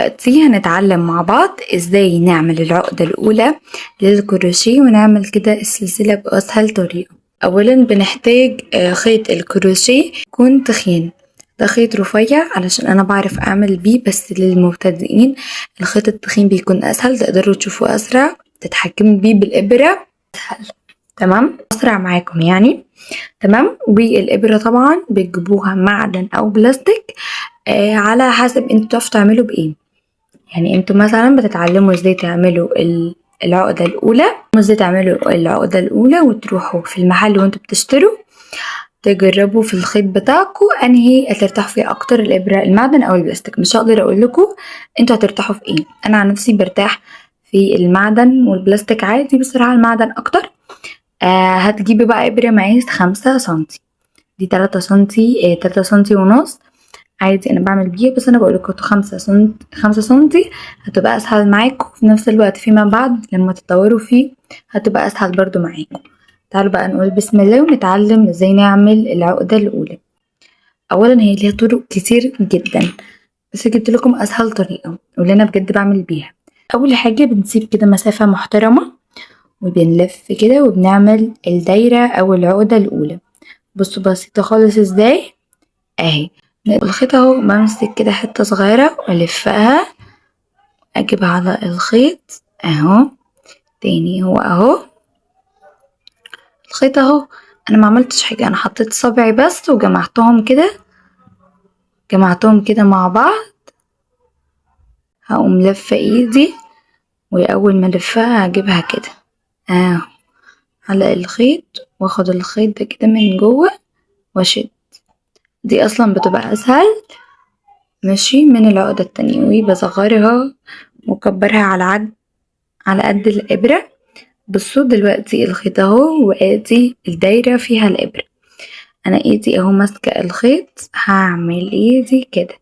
دلوقتي هنتعلم مع بعض ازاي نعمل العقدة الأولى للكروشيه ونعمل كده السلسلة بأسهل طريقة. أولا بنحتاج خيط الكروشيه يكون تخين، ده خيط رفيع علشان أنا بعرف أعمل بيه، بس للمبتدئين الخيط التخين بيكون أسهل، تقدروا تشوفوا أسرع، تتحكموا بيه بالإبرة أسهل. تمام، أسرع معاكم يعني. تمام، والإبرة طبعا بتجيبوها معدن أو بلاستيك على حسب انتوا بتعرفوا تعملوا بايه. يعني انتوا مثلا بتتعلموا ازاي تعملوا العقدة الأولى وتروحوا في المحل وانتوا بتشتروا تجربوا في الخيط بتاعكم انهي هترتاحوا فيه اكتر، الإبرة المعدن او البلاستيك. مش هقدر اقول لكم انتوا هترتاحوا في ايه، انا عن نفسي برتاح في المعدن والبلاستيك عادي، بصراحة المعدن اكتر. هتجيبي بقى إبرة مقاس 5 سنتي، دي 3 سنتي 3 سنتي ونص عادي انا بعمل بيها، بس انا بقولكوا 5 سنتي هتبقى اسهل معاكم، في نفس الوقت فيما بعد لما تطوروا فيه هتبقى اسهل برضو معاكم. تعالوا بقى نقول بسم الله ونتعلم ازاي نعمل العقدة الاولى. اولا هي ليها طرق كتير جدا، بس جبت لكم اسهل طريقة واللي انا بجد بعمل بيها. اول حاجة بنسيب كده مسافة محترمة وبنلف كده وبنعمل الدايرة او العقدة الاولى. بصوا بسيطة خالص ازاي اهي. الخيط اهو بمسك كده حتة صغيرة والفها اجيبها على الخيط اهو. تاني هو اهو الخيط اهو، انا ما عملتش حاجة، انا حطيت صبعي بس وجمعتهم كده مع بعض. هقوم لفة ايدي واول ما الفها هجيبها كده اهو على الخيط، واخد الخيط ده كده من جوه واشد. دي اصلا بتبقى اسهل ماشي من العقدة التانية، وبصغرها وكبرها على قد الإبرة. بصوا دلوقتي الخيط اهو وادي الدايرة فيها الإبرة، انا ايدي اهو ماسكة الخيط، هعمل ايدي كده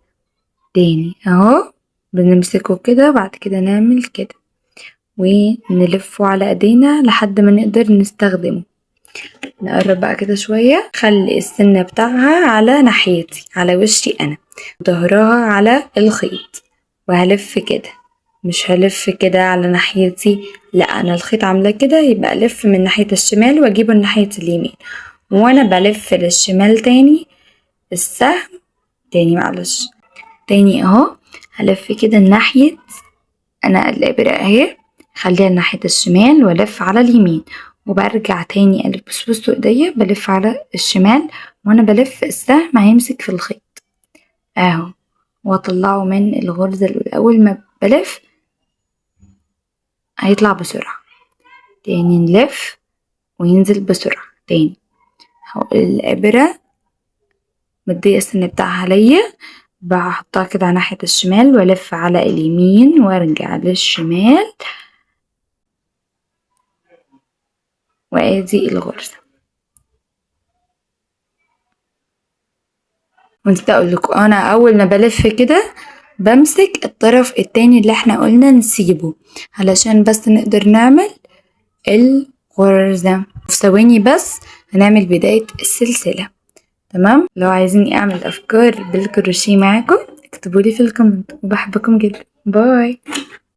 تاني اهو، بنمسكه كده بعد كده نعمل كده ونلفه على ايدينا لحد ما نقدر نستخدمه. نقرب بقى كده شوية، خلي السنة بتاعها على ناحيتي على وشي انا، ظهرها على الخيط، وهلف كده، مش هلف كده على ناحيتي، لا انا الخيط عامله كده، يبقى الف من ناحيه الشمال واجيبه ناحيه اليمين، وانا بلف للشمال تاني السهم تاني، معلش تاني اهو، هلف كده ناحيه، انا الابره اهي خليها ناحيه الشمال والف على اليمين، وبرجع تاني الف. بصوا ايديا بلف على الشمال وانا بلف السهم هيمسك في الخيط اهو، واطلعه من الغرزه الاولى. اول ما بلف هيطلع بسرعة، تاني نلف وينزل بسرعة تاني. الإبرة مدية السن بتاعها ليا، بحطها كده على ناحية الشمال والف على اليمين وارجع للشمال، وادي الغرزة. ونسيت اقولكوا انا اول ما بلف كده بمسك الطرف التاني اللي احنا قلنا نسيبه علشان بس نقدر نعمل الغرزة. في ثواني بس هنعمل بداية السلسلة. تمام، لو عايزيني اعمل افكار بالكروشيه معاكم اكتبولي في الكومنت، وبحبكم جدا، باي.